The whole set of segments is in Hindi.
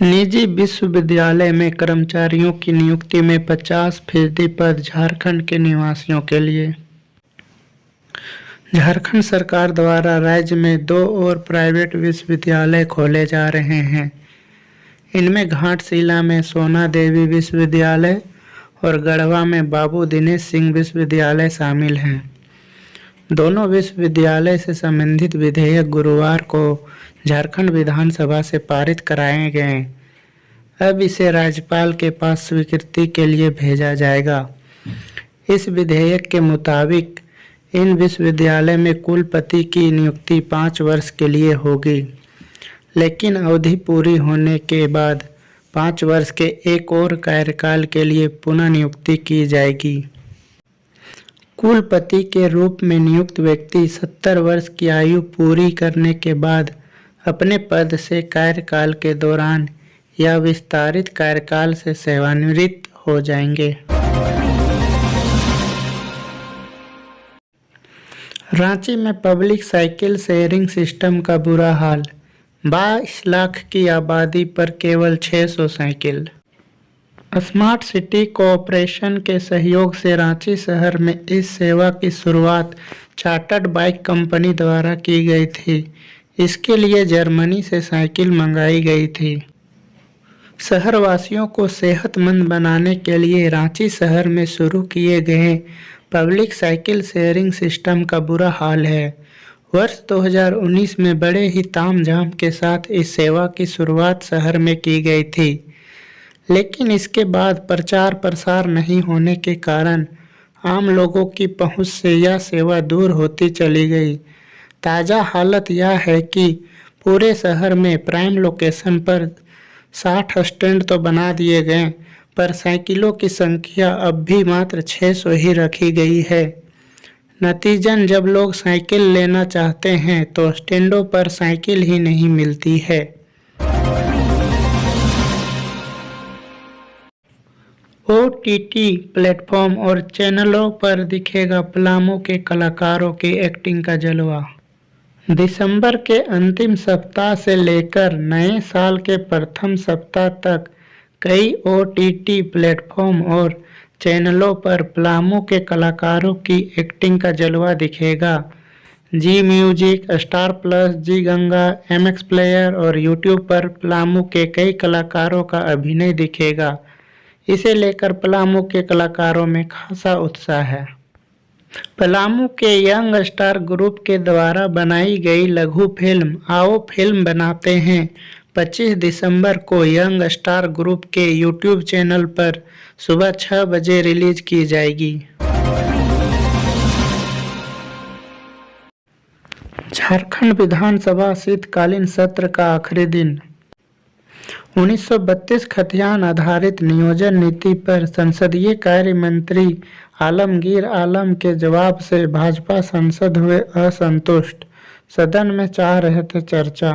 निजी विश्वविद्यालय में कर्मचारियों की नियुक्ति में 50% पद झारखंड के निवासियों के लिए। झारखंड सरकार द्वारा राज्य में 2 और प्राइवेट विश्वविद्यालय खोले जा रहे हैं। इनमें घाटशिला में सोना देवी विश्वविद्यालय और गढ़वा में बाबू दिनेश सिंह विश्वविद्यालय शामिल हैं। दोनों विश्वविद्यालय से संबंधित विधेयक गुरुवार को झारखंड विधानसभा से पारित कराए गए। अब इसे राज्यपाल के पास स्वीकृति के लिए भेजा जाएगा। इस विधेयक के मुताबिक इन विश्वविद्यालय में कुलपति की नियुक्ति 5 वर्ष के लिए होगी, लेकिन अवधि पूरी होने के बाद 5 वर्ष के एक और कार्यकाल के लिए पुनः नियुक्ति की जाएगी। कुलपति के रूप में नियुक्त व्यक्ति 70 वर्ष की आयु पूरी करने के बाद अपने पद से कार्यकाल के दौरान या विस्तारित कार्यकाल से सेवानिवृत्त हो जाएंगे। रांची में पब्लिक साइकिल शेयरिंग सिस्टम का बुरा हाल। 22 लाख की आबादी पर केवल 600 साइकिल। स्मार्ट सिटी कोऑपरेशन के सहयोग से रांची शहर में इस सेवा की शुरुआत चार्टर्ड बाइक कंपनी द्वारा की गई थी। इसके लिए जर्मनी से साइकिल मंगाई गई थी। शहरवासियों को सेहतमंद बनाने के लिए रांची शहर में शुरू किए गए पब्लिक साइकिल शेयरिंग सिस्टम का बुरा हाल है। वर्ष 2019 में बड़े ही तामझाम के साथ इस सेवा की शुरुआत शहर में की गई थी, लेकिन इसके बाद प्रचार प्रसार नहीं होने के कारण आम लोगों की पहुंच से यह सेवा दूर होती चली गई। ताज़ा हालत यह है कि पूरे शहर में प्राइम लोकेशन पर 60 स्टैंड तो बना दिए गए, पर साइकिलों की संख्या अब भी मात्र 600 ही रखी गई है। नतीजन जब लोग साइकिल लेना चाहते हैं तो स्टैंडों पर साइकिल ही नहीं मिलती है। OTT प्लेटफॉर्म और चैनलों पर दिखेगा पलामू के कलाकारों की एक्टिंग का जलवा। दिसंबर के अंतिम सप्ताह से लेकर नए साल के प्रथम सप्ताह तक कई OTT प्लेटफॉर्म और चैनलों पर पलामू के कलाकारों की एक्टिंग का जलवा दिखेगा। जी म्यूजिक, स्टार प्लस, जी गंगा, MX प्लेयर और यूट्यूब पर पलामू के कई कलाकारों का अभिनय दिखेगा। इसे लेकर पलामू के कलाकारों में खासा उत्साह है। पलामू के यंग स्टार ग्रुप के द्वारा बनाई गई लघु फिल्म आओ फिल्म बनाते हैं 25 दिसंबर को यंग स्टार ग्रुप के यूट्यूब चैनल पर सुबह 6 बजे रिलीज की जाएगी। झारखंड विधानसभा शीतकालीन सत्र का आखिरी दिन। 1932 खतियान आधारित नियोजन नीति पर संसदीय कार्य मंत्री आलमगीर आलम के जवाब से भाजपा सांसद हुए असंतुष्ट। सदन में चाह रहे थे चर्चा।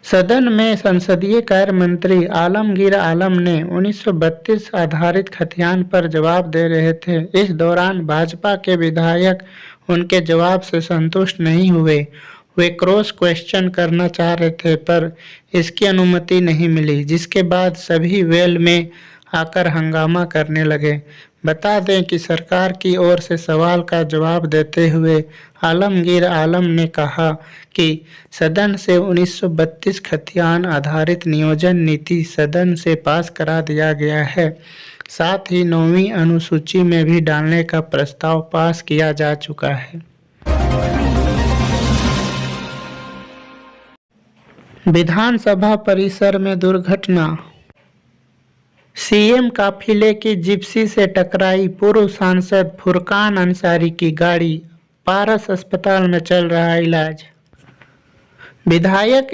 सदन में संसदीय कार्य मंत्री आलमगीर आलम ने 1932 आधारित खतियान पर जवाब दे रहे थे। इस दौरान भाजपा के विधायक उनके जवाब से संतुष्ट नहीं हुए। वे क्रॉस क्वेश्चन करना चाह रहे थे, पर इसकी अनुमति नहीं मिली, जिसके बाद सभी वेल में आकर हंगामा करने लगे। बता दें कि सरकार की ओर से सवाल का जवाब देते हुए आलमगीर आलम ने कहा कि सदन से 1932 खतियान आधारित नियोजन नीति सदन से पास करा दिया गया है। साथ ही 9वीं अनुसूची में भी डालने का प्रस्ताव पास किया जा चुका है। विधानसभा परिसर में दुर्घटना। सीएम काफिले की जिप्सी से टकराई पूर्व सांसद फुरकान अंसारी की गाड़ी। पारस अस्पताल में चल रहा इलाज। विधायक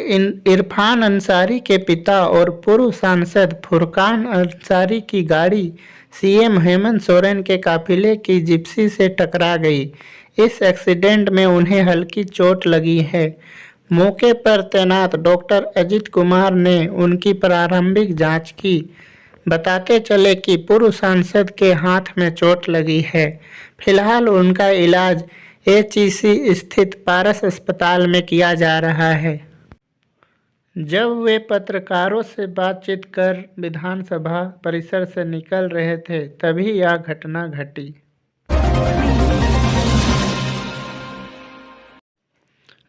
इरफान अंसारी के पिता और पूर्व सांसद फुरकान अंसारी की गाड़ी सीएम हेमंत सोरेन के काफिले की जिप्सी से टकरा गई। इस एक्सीडेंट में उन्हें हल्की चोट लगी है। मौके पर तैनात डॉक्टर अजित कुमार ने उनकी प्रारंभिक जांच की। बताते चले कि पूर्व सांसद के हाथ में चोट लगी है। फिलहाल उनका इलाज HEC स्थित पारस अस्पताल में किया जा रहा है। जब वे पत्रकारों से बातचीत कर विधानसभा परिसर से निकल रहे थे तभी यह घटना घटी।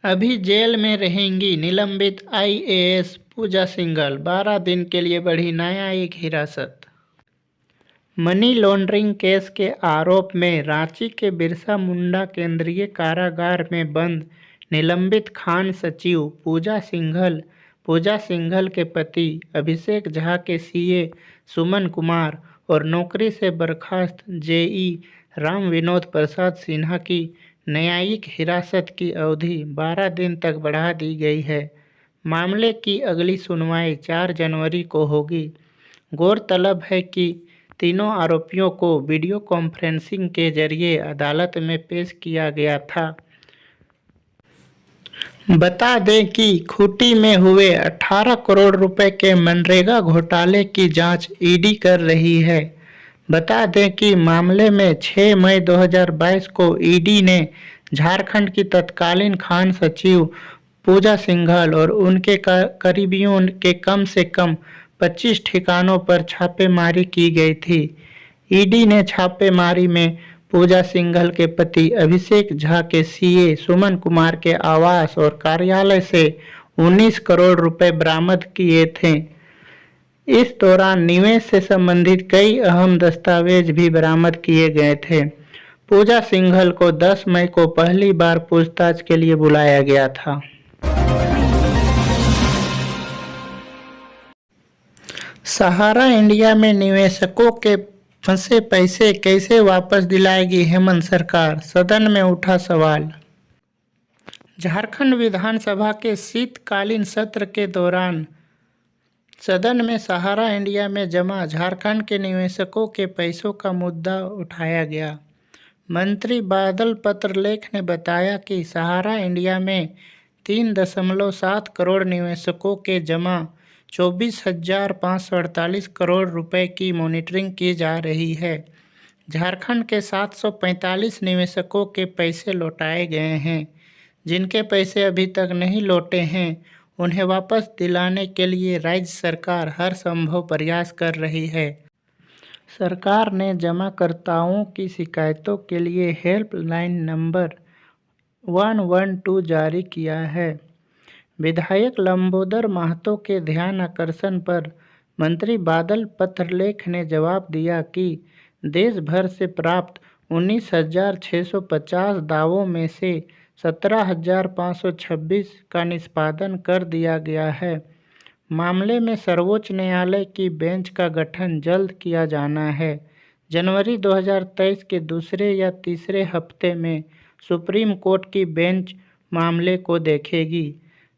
अभी जेल में रहेंगी निलंबित आईएएस पूजा सिंघल, 12 दिन के लिए बढ़ी न्यायिक हिरासत। मनी लॉन्ड्रिंग केस के आरोप में रांची के बिरसा मुंडा केंद्रीय कारागार में बंद निलंबित खान सचिव पूजा सिंघल के पति अभिषेक झा के सीए सुमन कुमार और नौकरी से बर्खास्त जेई राम विनोद प्रसाद सिन्हा की न्यायिक हिरासत की अवधि 12 दिन तक बढ़ा दी गई है। मामले की अगली सुनवाई 4 जनवरी को होगी। गौरतलब है कि तीनों आरोपियों को वीडियो कॉन्फ्रेंसिंग के जरिए अदालत में पेश किया गया था। बता दें कि खूंटी में हुए 18 करोड़ रुपए के मनरेगा घोटाले की जांच ईडी कर रही है। बता दें कि मामले में 6 मई 2022 को ईडी ने झारखंड की तत्कालीन खान सचिव पूजा सिंघल और उनके करीबियों के कम से कम 25 ठिकानों पर छापेमारी की गई थी। ईडी ने छापेमारी में पूजा सिंघल के पति अभिषेक झा के सीए सुमन कुमार के आवास और कार्यालय से 19 करोड़ रुपए बरामद किए थे। इस दौरान निवेश से संबंधित कई अहम दस्तावेज भी बरामद किए गए थे। पूजा सिंघल को 10 मई को पहली बार पूछताछ के लिए बुलाया गया था। सहारा इंडिया में निवेशकों के फंसे पैसे कैसे वापस दिलाएगी हेमंत सरकार, सदन में उठा सवाल। झारखंड विधानसभा के शीतकालीन सत्र के दौरान सदन में सहारा इंडिया में जमा झारखंड के निवेशकों के पैसों का मुद्दा उठाया गया। मंत्री बादल पत्रलेख ने बताया कि सहारा इंडिया में 3.7 करोड़ निवेशकों के जमा 24,548 करोड़ रुपए की मॉनिटरिंग की जा रही है। झारखंड के 745 निवेशकों के पैसे लौटाए गए हैं। जिनके पैसे अभी तक नहीं लौटे हैं उन्हें वापस दिलाने के लिए राज्य सरकार हर संभव प्रयास कर रही है। सरकार ने जमाकर्ताओं की शिकायतों के लिए हेल्पलाइन नंबर 112 जारी किया है। विधायक लंबोदर महतो के ध्यान आकर्षण पर मंत्री बादल पत्रलेख ने जवाब दिया कि देश भर से प्राप्त 19,650 दावों में से 17,526 का निष्पादन कर दिया गया है। मामले में सर्वोच्च न्यायालय की बेंच का गठन जल्द किया जाना है। जनवरी 2023 के दूसरे या तीसरे हफ्ते में सुप्रीम कोर्ट की बेंच मामले को देखेगी।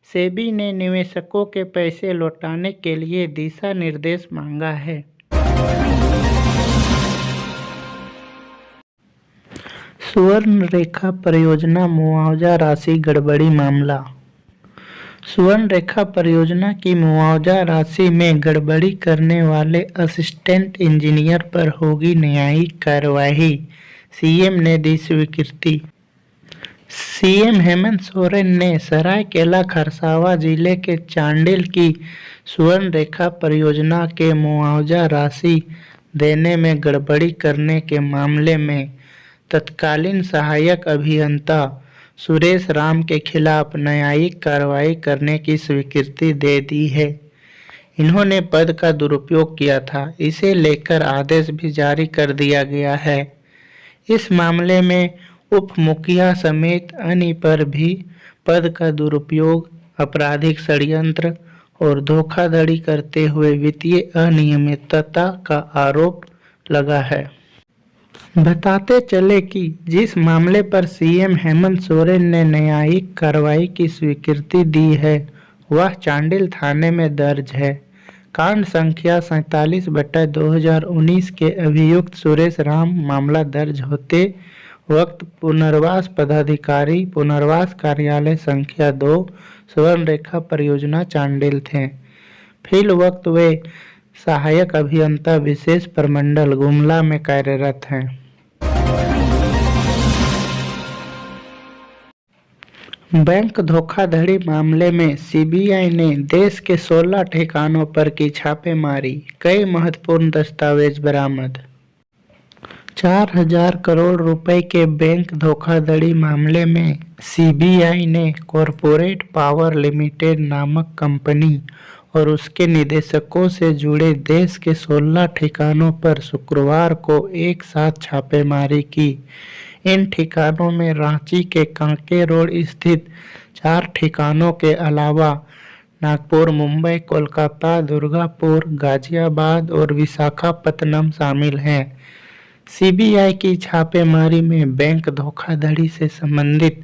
सेबी ने निवेशकों के पैसे लौटाने के लिए दिशा निर्देश मांगा है। सुवर्ण रेखा परियोजना मुआवजा राशि गड़बड़ी मामला। सुवर्ण रेखा परियोजना की मुआवजा राशि में गड़बड़ी करने वाले असिस्टेंट इंजीनियर पर होगी न्यायिक कार्यवाही, सीएम ने दी स्वीकृति। सीएम हेमंत सोरेन ने सरायकेला खरसावां जिले के चांडिल की सुवर्ण रेखा परियोजना के मुआवजा राशि देने में गड़बड़ी करने के मामले में तत्कालीन सहायक अभियंता सुरेश राम के खिलाफ न्यायिक कार्रवाई करने की स्वीकृति दे दी है। इन्होंने पद का दुरुपयोग किया था, इसे लेकर आदेश भी जारी कर दिया गया है। इस मामले में उप मुखिया समेत अन्य पर भी पद का दुरुपयोग, आपराधिक षड्यंत्र और धोखाधड़ी करते हुए वित्तीय अनियमितता का आरोप लगा है। बताते चले कि जिस मामले पर सीएम हेमंत सोरेन ने न्यायिक कार्रवाई की स्वीकृति दी है वह चांडिल थाने में दर्ज है। कांड संख्या 47/2019 के अभियुक्त सुरेश राम मामला दर्ज होते वक्त पुनर्वास पदाधिकारी पुनर्वास कार्यालय संख्या 2 सुवर्ण रेखा परियोजना चांडिल थे। फिल वक्त वे सहायक अभियंता विशेष प्रमंडल गुमला में कार्यरत हैं। बैंक धोखाधड़ी मामले में सीबीआई ने देश के 16 ठिकानों पर की छापेमारी, कई महत्वपूर्ण दस्तावेज बरामद। 4,000 करोड़ रुपए के बैंक धोखाधड़ी मामले में सीबीआई ने कॉरपोरेट पावर लिमिटेड नामक कंपनी और उसके निदेशकों से जुड़े देश के 16 ठिकानों पर शुक्रवार को एक साथ छापेमारी की। इन ठिकानों में रांची के कांके रोड स्थित 4 ठिकानों के अलावा नागपुर, मुंबई, कोलकाता, दुर्गापुर, गाजियाबाद और विशाखापत्तनम शामिल हैं। सीबीआई की छापेमारी में बैंक धोखाधड़ी से संबंधित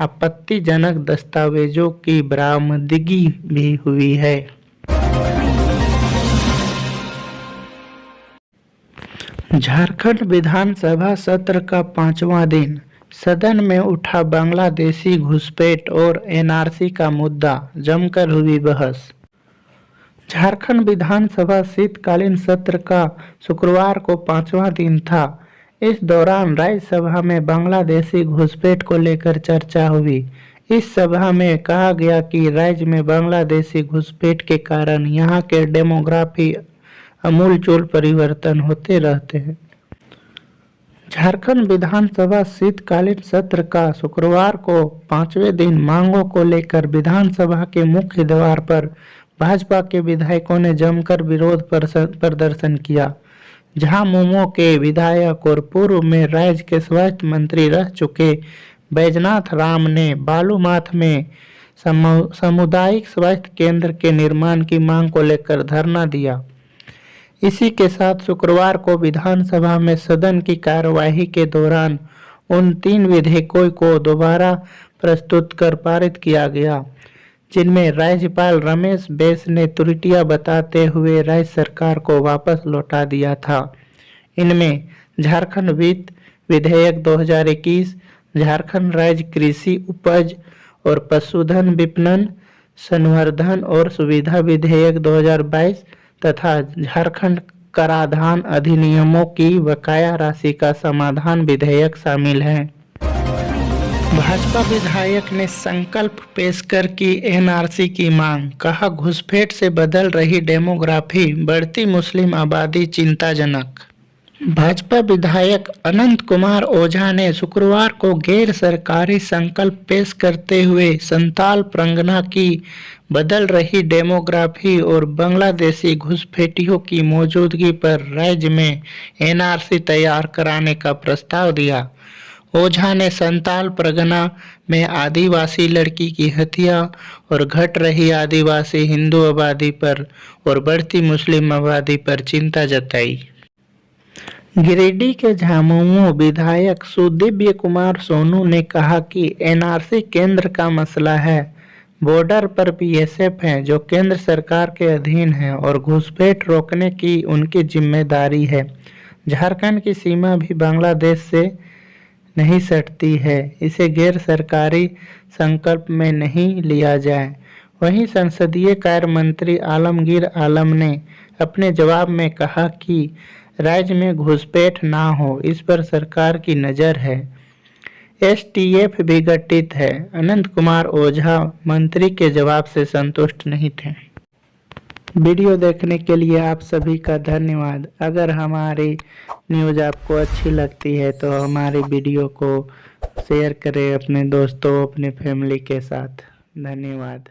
आपत्तिजनक दस्तावेजों की बरामदगी भी हुई है। झारखंड विधानसभा सत्र का 5वां दिन, सदन में उठा बांग्लादेशी घुसपैठ और एनआरसी का मुद्दा, जमकर हुई बहस। झारखंड विधानसभा शीतकालीन सत्र का शुक्रवार को 5वां दिन था। इस दौरान राज्यसभा में बांग्लादेशी घुसपैठ को लेकर चर्चा हुई। इस सभा में कहा गया कि राज्य में बांग्लादेशी घुसपैठ के कारण यहाँ के डेमोग्राफी आमूलचूल परिवर्तन होते रहते हैं। झारखंड विधानसभा शीतकालीन सत्र का शुक्रवार को 5वें दिन मांगों को लेकर विधानसभा के मुख्य द्वार पर भाजपा के विधायकों ने जमकर विरोध प्रदर्शन किया। झामुमो के विधायक और पूर्व में राज्य के स्वास्थ्य मंत्री रह चुके बैजनाथ राम ने बालूमाथ में सामुदायिक स्वास्थ्य केंद्र के निर्माण की मांग को लेकर धरना दिया। इसी के साथ शुक्रवार को विधानसभा में सदन की कार्यवाही के दौरान उन 3 विधेयकों को दोबारा प्रस्तुत कर पारित किया गया, जिनमें राज्यपाल रमेश बैस ने त्रुटियां बताते हुए राज्य सरकार को वापस लौटा दिया था। इनमें झारखंड वित्त विधेयक 2021, झारखंड राज्य कृषि उपज और पशुधन विपणन संवर्धन और सुविधा विधेयक 2022 तथा झारखंड कराधान अधिनियमों की बकाया राशि का समाधान विधेयक शामिल हैं। भाजपा विधायक ने संकल्प पेश कर की एनआरसी की मांग, कहा घुसपैठ से बदल रही डेमोग्राफी, बढ़ती मुस्लिम आबादी चिंताजनक। भाजपा विधायक अनंत कुमार ओझा ने शुक्रवार को गैर सरकारी संकल्प पेश करते हुए संताल परगना की बदल रही डेमोग्राफी और बांग्लादेशी घुसपैठियों की मौजूदगी पर राज्य में एनआरसी तैयार कराने का प्रस्ताव दिया। ओझा ने संताल परगना में आदिवासी लड़की की हत्या और घट रही आदिवासी हिंदू आबादी पर और बढ़ती मुस्लिम आबादी पर चिंता जताई। गिरिडीह के झामुमो विधायक सुदिव्य कुमार सोनू ने कहा कि एनआरसी केंद्र का मसला है। बॉर्डर पर बीएसएफ है जो केंद्र सरकार के अधीन है और घुसपैठ रोकने की उनकी जिम्मेदारी है। झारखंड की सीमा भी बांग्लादेश से नहीं सटती है, इसे गैर सरकारी संकल्प में नहीं लिया जाए। वहीं संसदीय कार्य मंत्री आलमगीर आलम ने अपने जवाब में कहा कि राज्य में घुसपैठ ना हो, इस पर सरकार की नज़र है। एसटीएफ भी गठित है। अनंत कुमार ओझा मंत्री के जवाब से संतुष्ट नहीं थे। वीडियो देखने के लिए आप सभी का धन्यवाद। अगर हमारी न्यूज़ आपको अच्छी लगती है तो हमारी वीडियो को शेयर करें अपने दोस्तों, अपने फैमिली के साथ। धन्यवाद।